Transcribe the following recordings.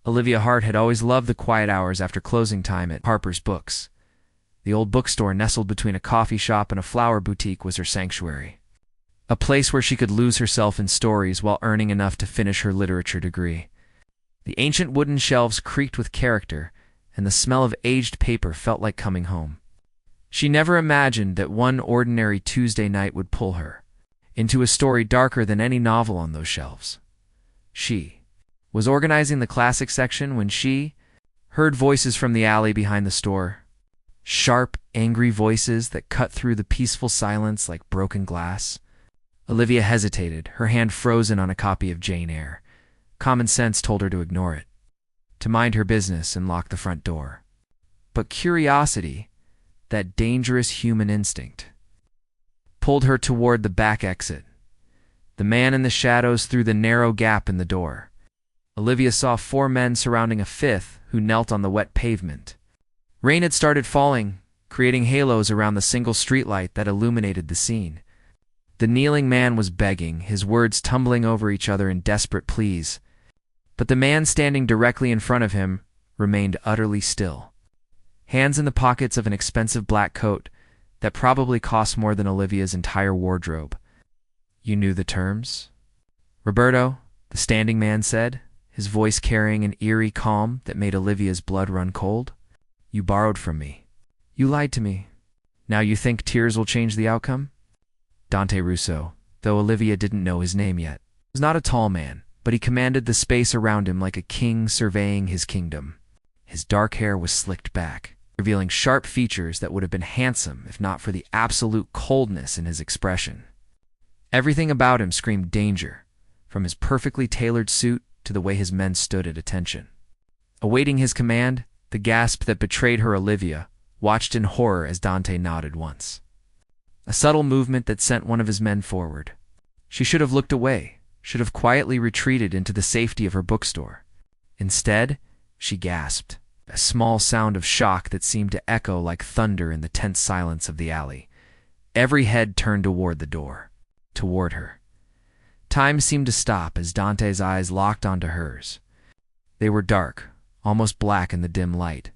Olivia Hart had always loved the quiet hours after closing time at Harper's Books. The old bookstore nestled between a coffee shop and a flower boutique was her sanctuary. A place where she could lose herself in stories while earning enough to finish her literature degree. The ancient wooden shelves creaked with character, and the smell of aged paper felt like coming home. She never imagined that one ordinary Tuesday night would pull her into a story darker than any novel on those shelves. She was organizing the classic section when she heard voices from the alley behind the store. Sharp, angry voices that cut through the peaceful silence like broken glass. Olivia hesitated, her hand frozen on a copy of Jane Eyre. Common sense told her to ignore it, to mind her business and lock the front door. But curiosity, that dangerous human instinct, pulled her toward the back exit. The man in the shadows through the narrow gap in the door. Olivia saw 4 men surrounding a 5th who knelt on the wet pavement. Rain had started falling, creating halos around the single streetlight that illuminated the scene. The kneeling man was begging, his words tumbling over each other in desperate pleas. But the man standing directly in front of him remained utterly still. Hands in the pockets of an expensive black coat that probably cost more than Olivia's entire wardrobe. "You knew the terms?" "Roberto," the standing man said, his voice carrying an eerie calm that made Olivia's blood run cold. "You borrowed from me. You lied to me. Now you think tears will change the outcome?" Dante Russo, though Olivia didn't know his name yet, was not a tall man, but he commanded the space around him like a king surveying his kingdom. His dark hair was slicked back, revealing sharp features that would have been handsome if not for the absolute coldness in his expression. Everything about him screamed danger, from his perfectly tailored suit to the way his men stood at attention. Awaiting his command, the gasp that betrayed her Olivia watched in horror as Dante nodded once. A subtle movement that sent one of his men forward. She should have looked away, should have quietly retreated into the safety of her bookstore. Instead, she gasped, a small sound of shock that seemed to echo like thunder in the tense silence of the alley. Every head turned toward the door, toward her. Time seemed to stop as Dante's eyes locked onto hers. They were dark, almost black in the dim light,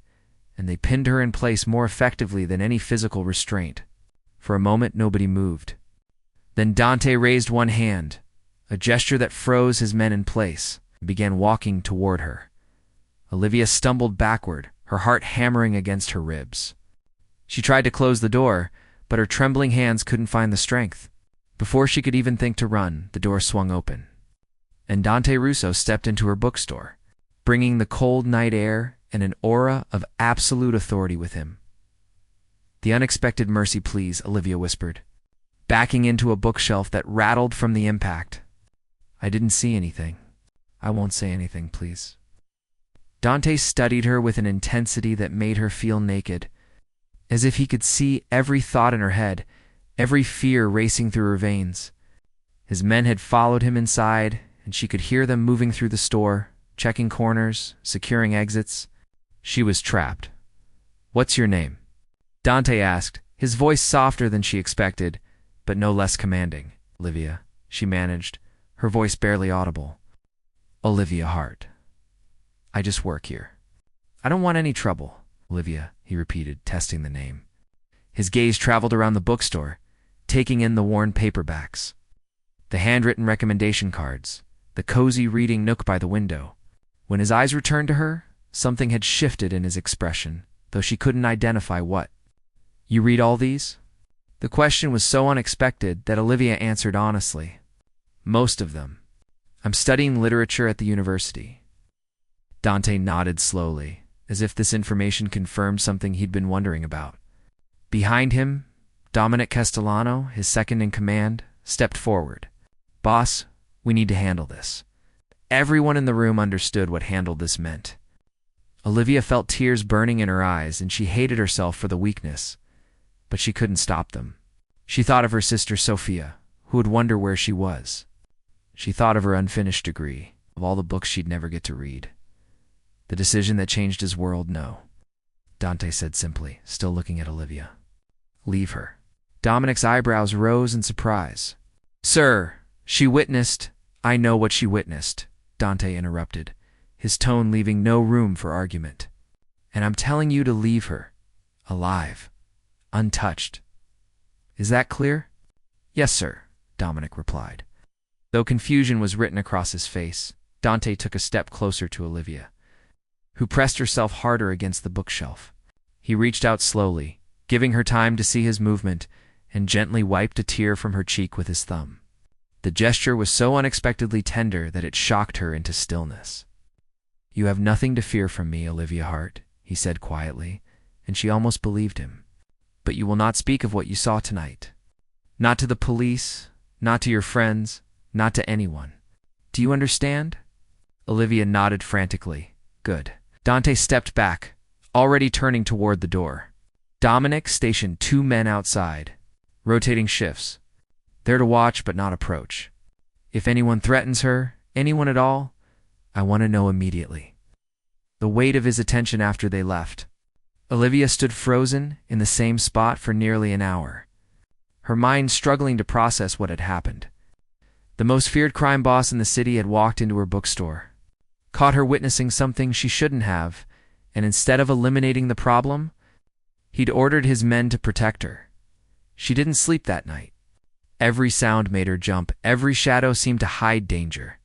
and they pinned her in place more effectively than any physical restraint. For a moment, nobody moved. Then Dante raised one hand, a gesture that froze his men in place, and began walking toward her. Olivia stumbled backward, her heart hammering against her ribs. She tried to close the door, but her trembling hands couldn't find the strength. Before she could even think to run, the door swung open, and Dante Russo stepped into her bookstore, bringing the cold night air and an aura of absolute authority with him. "The unexpected mercy, please," Olivia whispered, backing into a bookshelf that rattled from the impact. "I didn't see anything. I won't say anything, please." Dante studied her with an intensity that made her feel naked, as if he could see every thought in her head, every fear racing through her veins. His men had followed him inside, and she could hear them moving through the store, checking corners, securing exits. She was trapped. "What's your name?" Dante asked, his voice softer than she expected, but no less commanding. "Olivia," she managed, her voice barely audible. "Olivia Hart. I just work here." "I don't want any trouble." "Olivia," he repeated, testing the name. His gaze traveled around the bookstore, taking in the worn paperbacks, the handwritten recommendation cards, the cozy reading nook by the window. When his eyes returned to her, something had shifted in his expression, though she couldn't identify what. "You read all these?" The question was so unexpected that Olivia answered honestly. "Most of them. I'm studying literature at the university." Dante nodded slowly, as if this information confirmed something he'd been wondering about. Behind him, Dominic Castellano, his second in command, stepped forward. "Boss, we need to handle this." Everyone in the room understood what handle this meant. Olivia felt tears burning in her eyes, and she hated herself for the weakness. But she couldn't stop them. She thought of her sister Sophia, who would wonder where she was. She thought of her unfinished degree, of all the books she'd never get to read. The decision that changed his world, no. Dante said simply, still looking at Olivia. "Leave her." Dominic's eyebrows rose in surprise. "Sir, she witnessed—" "I know what she witnessed," Dante interrupted, his tone leaving no room for argument. "And I'm telling you to leave her. Alive. Untouched. Is that clear?" "Yes, sir," Dominic replied. Though confusion was written across his face, Dante took a step closer to Olivia, who pressed herself harder against the bookshelf. He reached out slowly, giving her time to see his movement, and gently wiped a tear from her cheek with his thumb. The gesture was so unexpectedly tender that it shocked her into stillness. "You have nothing to fear from me, Olivia Hart," he said quietly, and she almost believed him. "But you will not speak of what you saw tonight. Not to the police, not to your friends, not to anyone. Do you understand?" Olivia nodded frantically. "Good." Dante stepped back, already turning toward the door. Dominic stationed 2 men outside, rotating shifts, there to watch but not approach. "If anyone threatens her, anyone at all, I want to know immediately." The weight of his attention after they left. Olivia stood frozen in the same spot for nearly an hour, her mind struggling to process what had happened. The most feared crime boss in the city had walked into her bookstore, caught her witnessing something she shouldn't have, and instead of eliminating the problem, he'd ordered his men to protect her. She didn't sleep that night. Every sound made her jump, every shadow seemed to hide danger.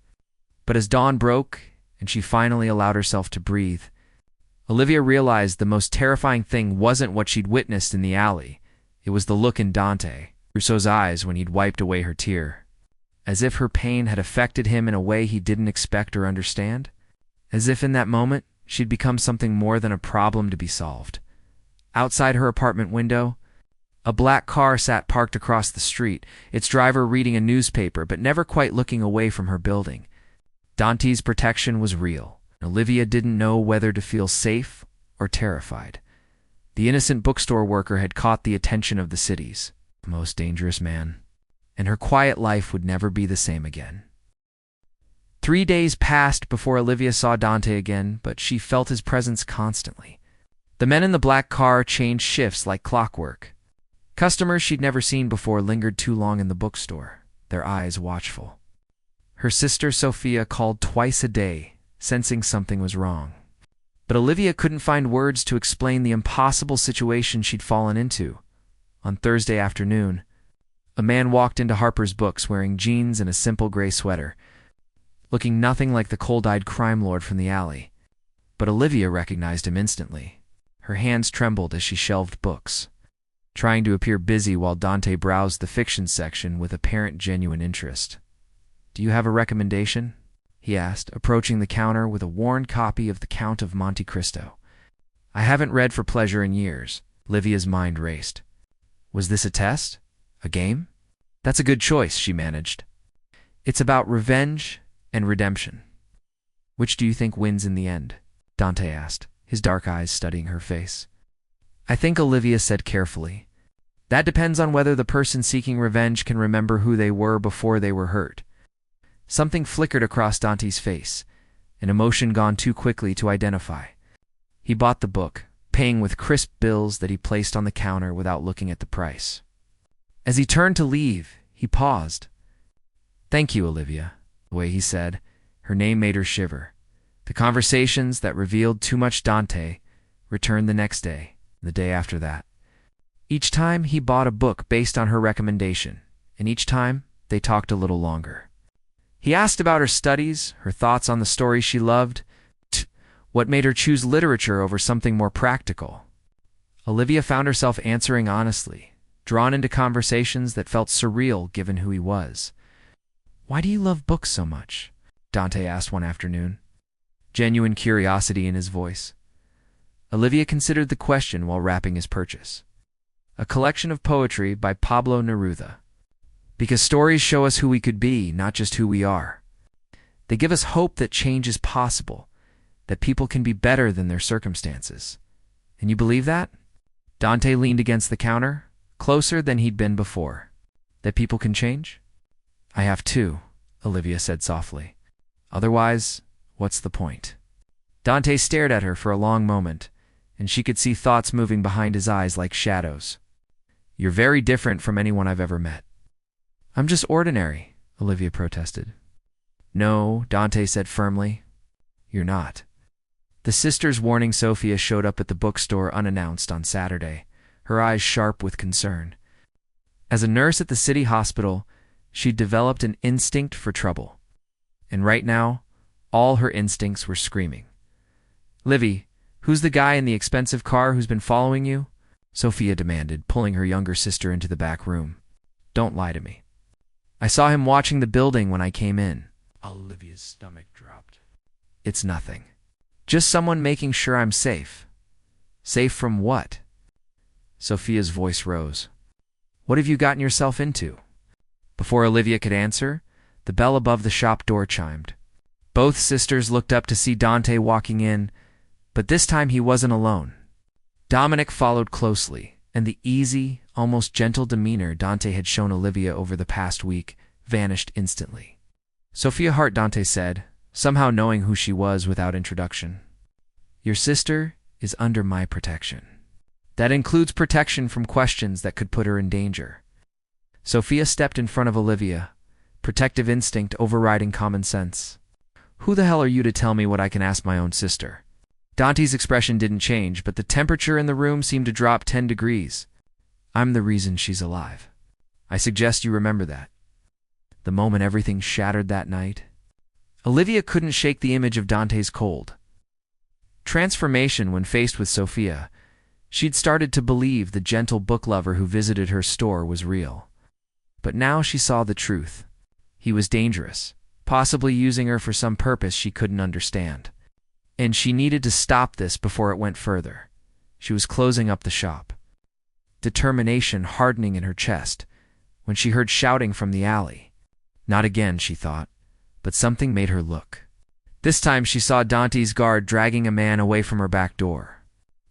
But as dawn broke, and she finally allowed herself to breathe, Olivia realized the most terrifying thing wasn't what she'd witnessed in the alley. It was the look in Dante Russo's eyes when he'd wiped away her tear. As if her pain had affected him in a way he didn't expect or understand. As if in that moment, she'd become something more than a problem to be solved. Outside her apartment window, a black car sat parked across the street, its driver reading a newspaper but never quite looking away from her building. Dante's protection was real. Olivia didn't know whether to feel safe or terrified. The innocent bookstore worker had caught the attention of the city's most dangerous man, and her quiet life would never be the same again. 3 days passed before Olivia saw Dante again, but she felt his presence constantly. The men in the black car changed shifts like clockwork. Customers she'd never seen before lingered too long in the bookstore, their eyes watchful. Her sister Sophia called twice a day, sensing something was wrong. But Olivia couldn't find words to explain the impossible situation she'd fallen into. On Thursday afternoon, a man walked into Harper's Books wearing jeans and a simple gray sweater, looking nothing like the cold-eyed crime lord from the alley. But Olivia recognized him instantly. Her hands trembled as she shelved books, trying to appear busy while Dante browsed the fiction section with apparent genuine interest. "Do you have a recommendation?" he asked, approaching the counter with a worn copy of The Count of Monte Cristo. "I haven't read for pleasure in years." Olivia's mind raced. Was this a test? A game? "That's a good choice," she managed. "It's about revenge and redemption." "Which do you think wins in the end?" Dante asked, his dark eyes studying her face. "I think," Olivia said carefully, "that depends on whether the person seeking revenge can remember who they were before they were hurt." Something flickered across Dante's face, an emotion gone too quickly to identify. He bought the book, paying with crisp bills that he placed on the counter without looking at the price. As he turned to leave, he paused. "Thank you, Olivia," the way he said. Her name made her shiver. The conversations that revealed too much Dante returned the next day, the day after that. Each time he bought a book based on her recommendation, and each time they talked a little longer. He asked about her studies, her thoughts on the stories she loved, what made her choose literature over something more practical. Olivia found herself answering honestly, drawn into conversations that felt surreal given who he was. "Why do you love books so much?" Dante asked one afternoon, genuine curiosity in his voice. Olivia considered the question while wrapping his purchase. A collection of poetry by Pablo Neruda. "Because stories show us who we could be, not just who we are. They give us hope that change is possible, that people can be better than their circumstances. And you believe that?" Dante leaned against the counter, closer than he'd been before. "That people can change?" "I have too," Olivia said softly. "Otherwise, what's the point?" Dante stared at her for a long moment, and she could see thoughts moving behind his eyes like shadows. "You're very different from anyone I've ever met." "I'm just ordinary," Olivia protested. "No," Dante said firmly. You're not. The sisters warning Sophia showed up at the bookstore unannounced on Saturday, her eyes sharp with concern. As a nurse at the city hospital, she'd developed an instinct for trouble. And right now, all her instincts were screaming. "Livy, who's the guy in the expensive car who's been following you?" Sophia demanded, pulling her younger sister into the back room. "Don't lie to me." "I saw him watching the building when I came in." Olivia's stomach dropped. "It's nothing. Just someone making sure I'm safe." "Safe from what?" Sophia's voice rose. "What have you gotten yourself into?" Before Olivia could answer, the bell above the shop door chimed. Both sisters looked up to see Dante walking in, but this time he wasn't alone. Dominic followed closely, and the easy, almost gentle demeanor Dante had shown Olivia over the past week vanished instantly. "Olivia Hart," Dante said, somehow knowing who she was without introduction. "Your sister is under my protection. That includes protection from questions that could put her in danger." Sophia stepped in front of Olivia, protective instinct overriding common sense. "Who the hell are you to tell me what I can ask my own sister?" Dante's expression didn't change, but the temperature in the room seemed to drop 10 degrees. "I'm the reason she's alive. I suggest you remember that." The moment everything shattered that night, Olivia couldn't shake the image of Dante's cold transformation when faced with Sophia. She'd started to believe the gentle book lover who visited her store was real. But now she saw the truth. He was dangerous, possibly using her for some purpose she couldn't understand. And she needed to stop this before it went further. She was closing up the shop, determination hardening in her chest, when she heard shouting from the alley. Not again, she thought, but something made her look. This time she saw Dante's guard dragging a man away from her back door.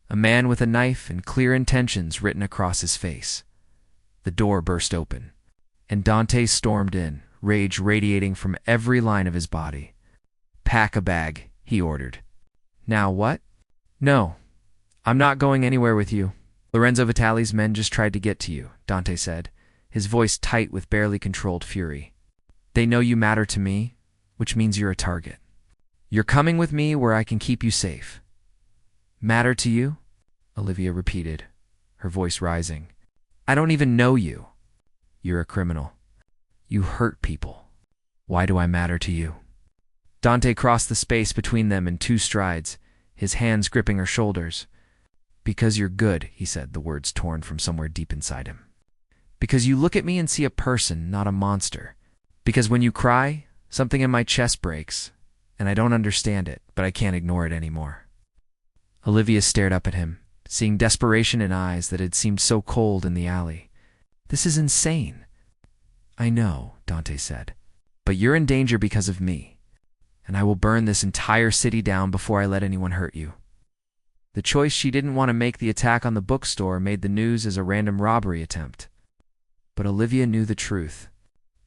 A man with a knife and clear intentions written across his face. The door burst open, and Dante stormed in, rage radiating from every line of his body. "Pack a bag," he ordered. "Now what?" "No, I'm not going anywhere with you. Lorenzo Vitali's men just tried to get to you," Dante said, his voice tight with barely controlled fury. "They know you matter to me, which means you're a target. You're coming with me where I can keep you safe." "Matter to you?" Olivia repeated, her voice rising. "I don't even know you." "You're a criminal. You hurt people. Why do I matter to you?" Dante crossed the space between them in 2 strides, his hands gripping her shoulders. "Because you're good," he said, the words torn from somewhere deep inside him. "Because you look at me and see a person, not a monster. Because when you cry, something in my chest breaks, and I don't understand it, but I can't ignore it anymore." Olivia stared up at him, seeing desperation in eyes that had seemed so cold in the alley. "This is insane." "I know," Dante said, "but you're in danger because of me, and I will burn this entire city down before I let anyone hurt you." The choice she didn't want to make, the attack on the bookstore, made the news as a random robbery attempt. But Olivia knew the truth.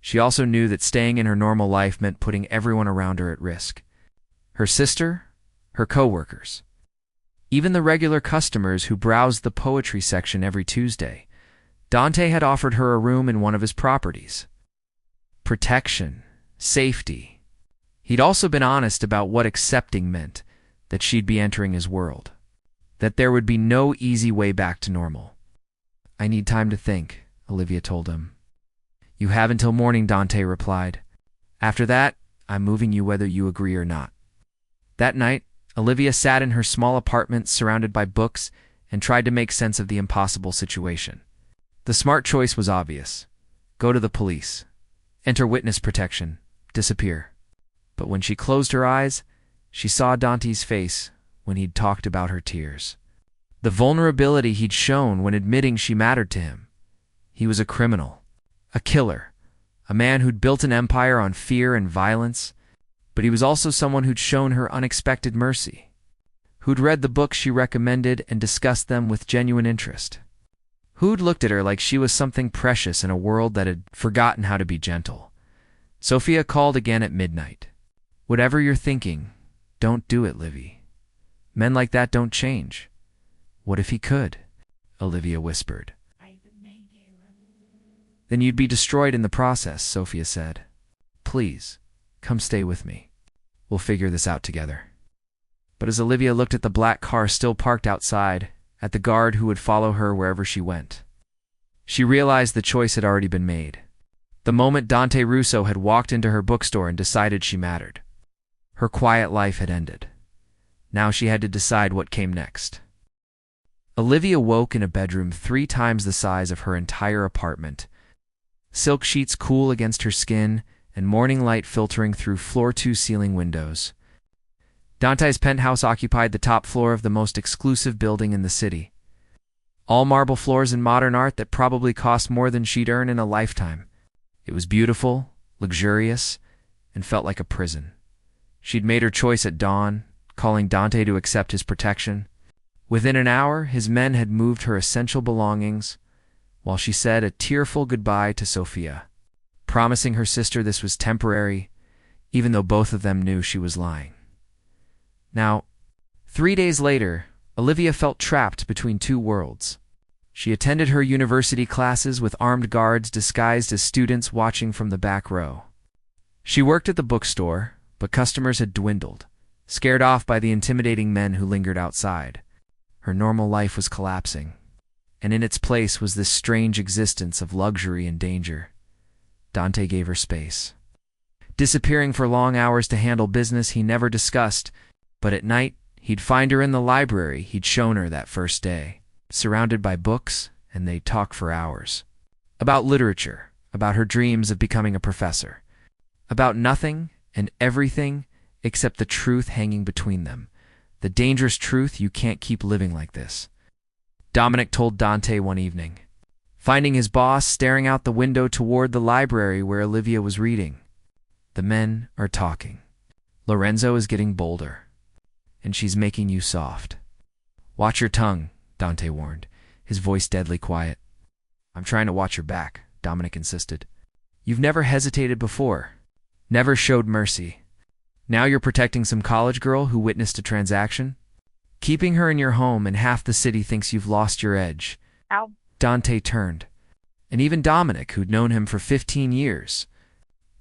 She also knew that staying in her normal life meant putting everyone around her at risk. Her sister, her co-workers, even the regular customers who browsed the poetry section every Tuesday. Dante had offered her a room in one of his properties. Protection, safety. He'd also been honest about what accepting meant, that she'd be entering his world, that there would be no easy way back to normal. "I need time to think," Olivia told him. "You have until morning," Dante replied. "After that, I'm moving you whether you agree or not." That night, Olivia sat in her small apartment surrounded by books and tried to make sense of the impossible situation. The smart choice was obvious. Go to the police. Enter witness protection. Disappear. But when she closed her eyes, she saw Dante's face when he'd talked about her tears. The vulnerability he'd shown when admitting she mattered to him. He was a criminal, a killer, a man who'd built an empire on fear and violence, but he was also someone who'd shown her unexpected mercy, who'd read the books she recommended and discussed them with genuine interest, who'd looked at her like she was something precious in a world that had forgotten how to be gentle. Sophia called again at midnight. "Whatever you're thinking, don't do it, Livy. Men like that don't change." "What if he could?" Olivia whispered. "Then you'd be destroyed in the process," Sophia said. "Please, come stay with me. We'll figure this out together." But as Olivia looked at the black car still parked outside, at the guard who would follow her wherever she went, she realized the choice had already been made. The moment Dante Russo had walked into her bookstore and decided she mattered. Her quiet life had ended. Now she had to decide what came next. Olivia woke in a bedroom 3 times the size of her entire apartment, silk sheets cool against her skin and morning light filtering through floor-to-ceiling windows. Dante's penthouse occupied the top floor of the most exclusive building in the city. All marble floors and modern art that probably cost more than she'd earn in a lifetime. It was beautiful, luxurious, and felt like a prison. She'd made her choice at dawn, calling Dante to accept his protection. Within an hour, his men had moved her essential belongings, while she said a tearful goodbye to Sophia, promising her sister this was temporary, even though both of them knew she was lying. Now, 3 days later, Olivia felt trapped between 2 worlds. She attended her university classes with armed guards disguised as students watching from the back row. She worked at the bookstore, but customers had dwindled, scared off by the intimidating men who lingered outside. Her normal life was collapsing, and in its place was this strange existence of luxury and danger. Dante gave her space, disappearing for long hours to handle business he never discussed, but at night he'd find her in the library he'd shown her that first day, surrounded by books, and they'd talk for hours. About literature, about her dreams of becoming a professor, about nothing and everything except the truth hanging between them, the dangerous truth you can't keep living like this. Dominic told Dante one evening, finding his boss staring out the window toward the library where Olivia was reading. The men are talking. Lorenzo is getting bolder, and she's making you soft. Watch your tongue, Dante warned, his voice deadly quiet. I'm trying to watch your back, Dominic insisted. You've never hesitated before, never showed mercy. Now you're protecting some college girl who witnessed a transaction? Keeping her in your home and half the city thinks you've lost your edge. Ow. Dante turned, and even Dominic, who'd known him for 15 years,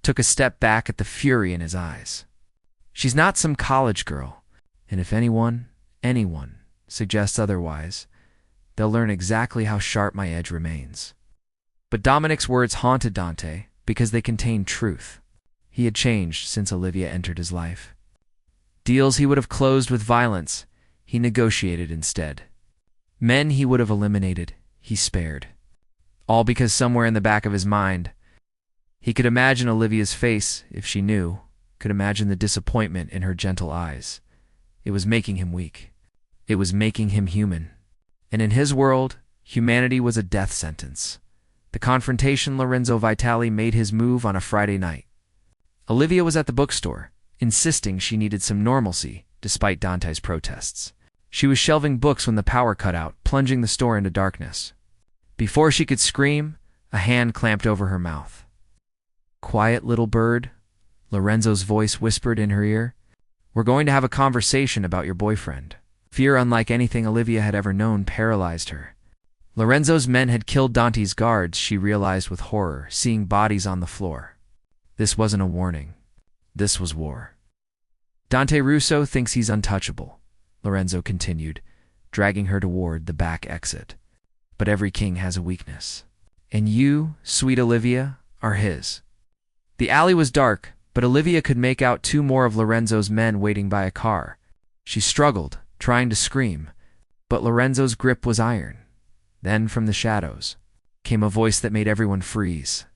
took a step back at the fury in his eyes. She's not some college girl, and if anyone suggests otherwise, they'll learn exactly how sharp my edge remains. But Dominic's words haunted Dante because they contained truth. He had changed since Olivia entered his life. Deals he would have closed with violence, he negotiated instead. Men he would have eliminated, he spared. All because somewhere in the back of his mind, he could imagine Olivia's face if she knew, could imagine the disappointment in her gentle eyes. It was making him weak. It was making him human. And in his world, humanity was a death sentence. The confrontation Lorenzo Vitali made his move on a Friday night. Olivia was at the bookstore, insisting she needed some normalcy, despite Dante's protests. She was shelving books when the power cut out, plunging the store into darkness. Before she could scream, a hand clamped over her mouth. Quiet little bird, Lorenzo's voice whispered in her ear. We're going to have a conversation about your boyfriend. Fear unlike anything Olivia had ever known paralyzed her. Lorenzo's men had killed Dante's guards, she realized with horror, seeing bodies on the floor. This wasn't a warning. This was war. Dante Russo thinks he's untouchable, Lorenzo continued, dragging her toward the back exit. But every king has a weakness. And you, sweet Olivia, are his. The alley was dark, but Olivia could make out 2 more of Lorenzo's men waiting by a car. She struggled, trying to scream, but Lorenzo's grip was iron. Then, from the shadows, came a voice that made everyone freeze.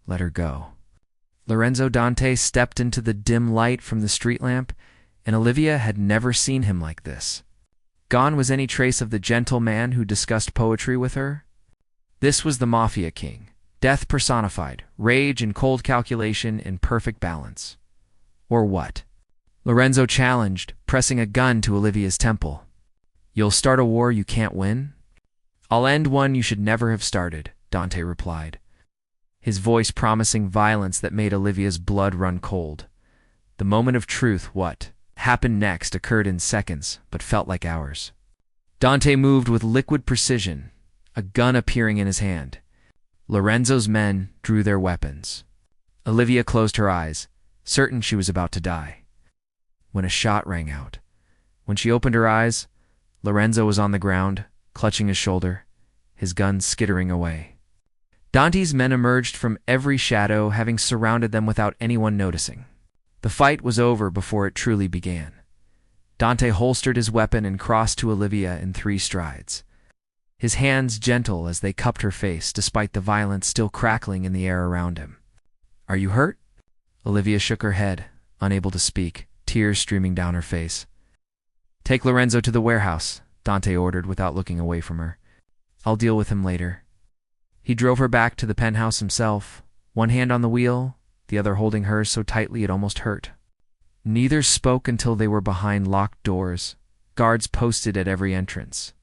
Let her go. Lorenzo Dante stepped into the dim light from the street lamp, and Olivia had never seen him like this. Gone was any trace of the gentle man who discussed poetry with her. This was the Mafia king, death personified, rage and cold calculation in perfect balance. Or what? Lorenzo challenged, pressing a gun to Olivia's temple. You'll start a war you can't win? I'll end one you should never have started, Dante replied, his voice promising violence that made Olivia's blood run cold. The moment of truth, what happened next, occurred in seconds, but felt like hours. Dante moved with liquid precision, a gun appearing in his hand. Lorenzo's men drew their weapons. Olivia closed her eyes, certain she was about to die. when a shot rang out. When she opened her eyes, Lorenzo was on the ground, clutching his shoulder, his gun skittering away. Dante's men emerged from every shadow, having surrounded them without anyone noticing. The fight was over before it truly began. Dante holstered his weapon and crossed to Olivia in 3 strides, his hands gentle as they cupped her face despite the violence still crackling in the air around him. "Are you hurt?" Olivia shook her head, unable to speak, tears streaming down her face. "Take Lorenzo to the warehouse," Dante ordered without looking away from her. "I'll deal with him later." He drove her back to the penthouse himself, one hand on the wheel, the other holding hers so tightly it almost hurt. Neither spoke until they were behind locked doors, guards posted at every entrance.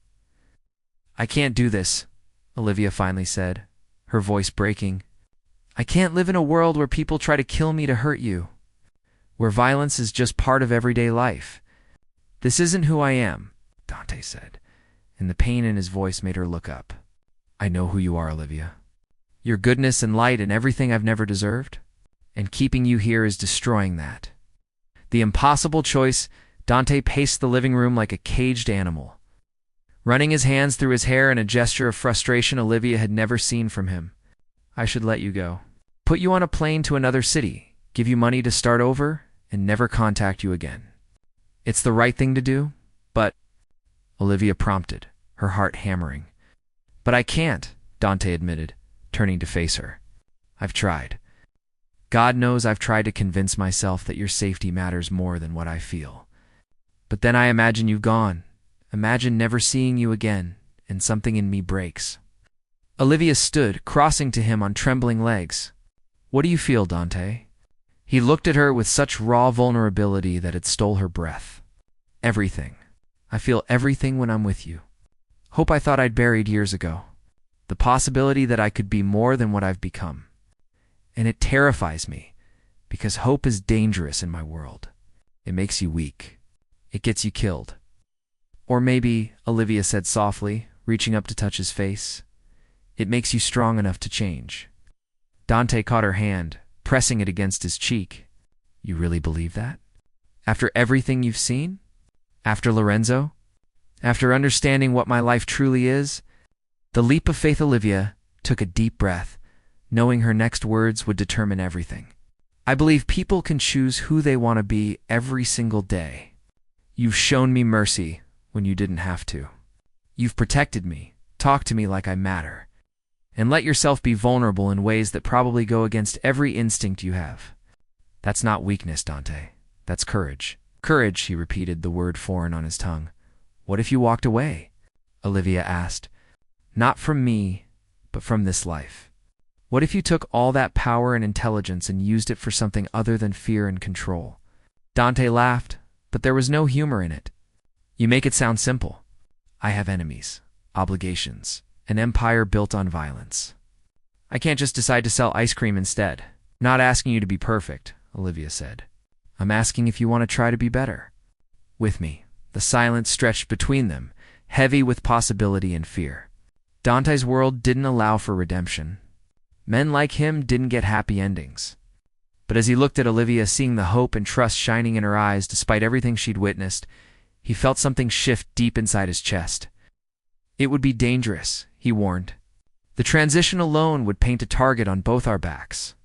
"I can't do this," Olivia finally said, her voice breaking. "I can't live in a world where people try to kill me to hurt you, where violence is just part of everyday life. This isn't who I am," Dante said, and the pain in his voice made her look up. "I know who you are, Olivia. Your goodness and light and everything I've never deserved, and keeping you here is destroying that." The impossible choice, Dante paced the living room like a caged animal, running his hands through his hair in a gesture of frustration Olivia had never seen from him. "I should let you go. Put you on a plane to another city, give you money to start over, and never contact you again. It's the right thing to do, but—" Olivia prompted, her heart hammering. "But I can't," Dante admitted, turning to face her. "I've tried. God knows I've tried to convince myself that your safety matters more than what I feel. But then I imagine you've gone. Imagine never seeing you again, and something in me breaks." Olivia stood, crossing to him on trembling legs. "What do you feel, Dante?" He looked at her with such raw vulnerability that it stole her breath. "Everything. I feel everything when I'm with you. Hope I thought I'd buried years ago. The possibility that I could be more than what I've become. And it terrifies me, because hope is dangerous in my world. It makes you weak. It gets you killed. Or maybe," Olivia said softly, reaching up to touch his face, "it makes you strong enough to change." Dante caught her hand, pressing it against his cheek. "You really believe that? After everything you've seen? After Lorenzo? After understanding what my life truly is?" The leap of faith. Olivia took a deep breath, knowing her next words would determine everything. "I believe people can choose who they want to be every single day. You've shown me mercy when you didn't have to. You've protected me, talked to me like I matter, and let yourself be vulnerable in ways that probably go against every instinct you have. That's not weakness, Dante. That's courage." "Courage," he repeated, the word foreign on his tongue. "What if you walked away?" Olivia asked. "Not from me, but from this life. What if you took all that power and intelligence and used it for something other than fear and control?" Dante laughed, but there was no humor in it. "You make it sound simple. I have enemies, obligations, an empire built on violence. I can't just decide to sell ice cream instead." "I'm not asking you to be perfect," Olivia said. "I'm asking if you want to try to be better. With me." The silence stretched between them, heavy with possibility and fear. Dante's world didn't allow for redemption. Men like him didn't get happy endings. But as he looked at Olivia, seeing the hope and trust shining in her eyes despite everything she'd witnessed, he felt something shift deep inside his chest. "It would be dangerous," he warned. "The transition alone would paint a target on both our backs.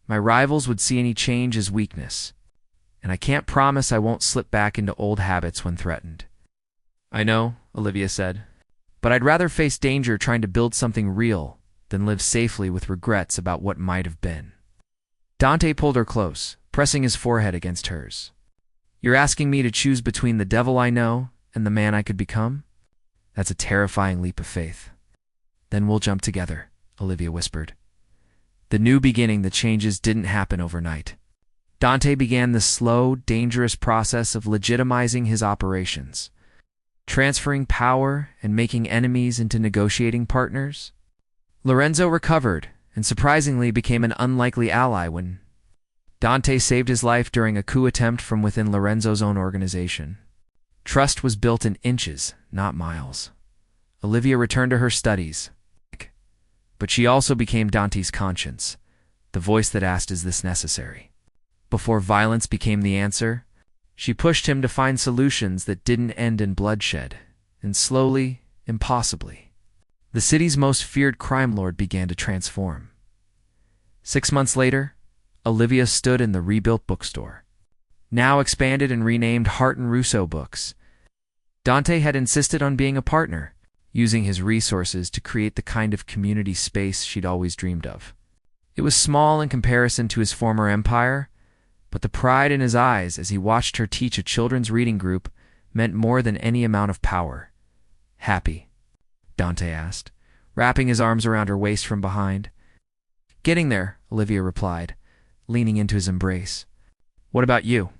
My rivals would see any change as weakness, and I can't promise I won't slip back into old habits when threatened." "I know," Olivia said, "but I'd rather face danger trying to build something real than live safely with regrets about what might have been." Dante pulled her close, pressing his forehead against hers. "You're asking me to choose between the devil I know and the man I could become? That's a terrifying leap of faith." "Then we'll jump together," Olivia whispered. The new beginning, the changes didn't happen overnight. Dante began the slow, dangerous process of legitimizing his operations, transferring power and making enemies into negotiating partners. Lorenzo recovered and surprisingly became an unlikely ally when Dante saved his life during a coup attempt from within Lorenzo's own organization. Trust was built in inches, not miles. Olivia returned to her studies, but she also became Dante's conscience, the voice that asked, "Is this necessary?" Before violence became the answer, She pushed him to find solutions that didn't end in bloodshed, and slowly, impossibly, the city's most feared crime lord began to transform. 6 months later, Olivia stood in the rebuilt bookstore, now expanded and renamed Hart and Russo Books. Dante had insisted on being a partner, using his resources to create the kind of community space she'd always dreamed of. It was small in comparison to his former empire, but the pride in his eyes as he watched her teach a children's reading group meant more than any amount of power. "Happy?" Dante asked, wrapping his arms around her waist from behind. "Getting there," Olivia replied, leaning into his embrace. "What about you?"